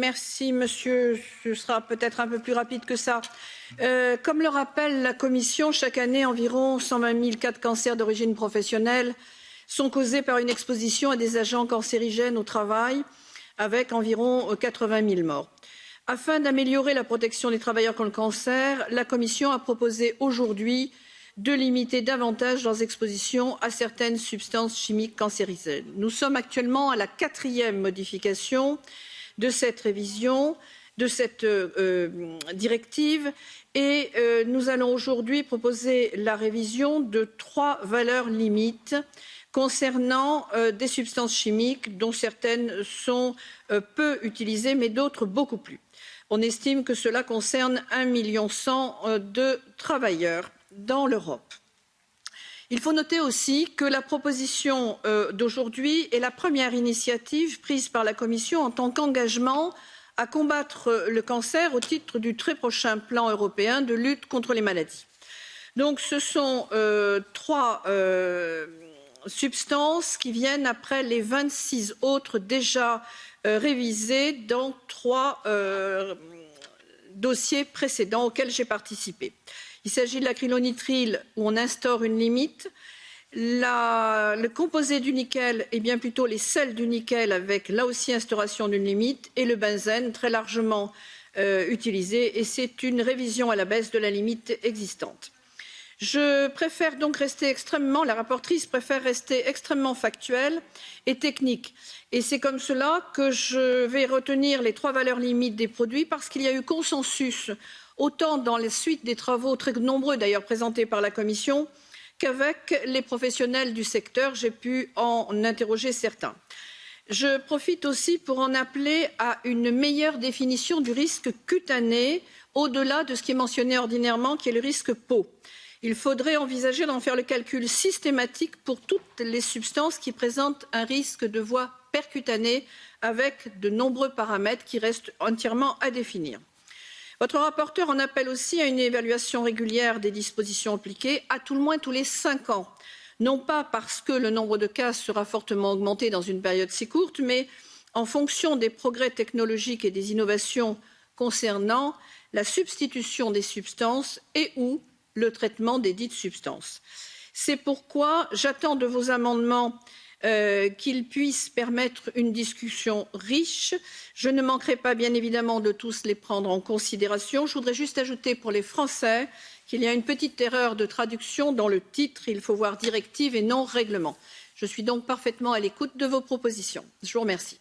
Merci, monsieur. Ce sera peut-être un peu plus rapide que ça. Comme le rappelle la Commission, chaque année, environ 120 000 cas de cancer d'origine professionnelle sont causés par une exposition à des agents cancérigènes au travail, avec environ 80 000 morts. Afin d'améliorer la protection des travailleurs contre le cancer, la Commission a proposé aujourd'hui de limiter davantage leurs expositions à certaines substances chimiques cancérigènes. Nous sommes actuellement à la 4e modification de cette révision, de cette directive, et nous allons aujourd'hui proposer la révision de 3 valeurs limites concernant des substances chimiques dont certaines sont peu utilisées, mais d'autres beaucoup plus. On estime que cela concerne 1,1 million de travailleurs dans l'Europe. Il faut noter aussi que la proposition d'aujourd'hui est la première initiative prise par la Commission en tant qu'engagement à combattre le cancer au titre du très prochain plan européen de lutte contre les maladies. Donc ce sont 3 substances qui viennent après les 26 autres déjà révisées dans 3 dossiers précédents auxquels j'ai participé. Il s'agit de l'acrylonitrile où on instaure une limite, le composé du nickel et bien plutôt les sels du nickel avec là aussi instauration d'une limite et le benzène très largement utilisé et c'est une révision à la baisse de la limite existante. Je préfère donc rester extrêmement, la rapporteure préfère rester extrêmement factuelle et technique. Et c'est comme cela que je vais retenir les 3 valeurs limites des produits parce qu'il y a eu consensus autant dans la suite des travaux très nombreux d'ailleurs présentés par la Commission qu'avec les professionnels du secteur. J'ai pu en interroger certains. Je profite aussi pour en appeler à une meilleure définition du risque cutané au-delà de ce qui est mentionné ordinairement qui est le risque peau. Il faudrait envisager d'en faire le calcul systématique pour toutes les substances qui présentent un risque de voie percutanée avec de nombreux paramètres qui restent entièrement à définir. Votre rapporteur en appelle aussi à une évaluation régulière des dispositions appliquées, à tout le moins tous les 5 ans, non pas parce que le nombre de cas sera fortement augmenté dans une période si courte, mais en fonction des progrès technologiques et des innovations concernant la substitution des substances et ou le traitement des dites substances. C'est pourquoi j'attends de vos amendements qu'ils puissent permettre une discussion riche. Je ne manquerai pas bien évidemment de tous les prendre en considération. Je voudrais juste ajouter pour les Français qu'il y a une petite erreur de traduction dans le titre. Il faut voir directive et non règlement. Je suis donc parfaitement à l'écoute de vos propositions. Je vous remercie.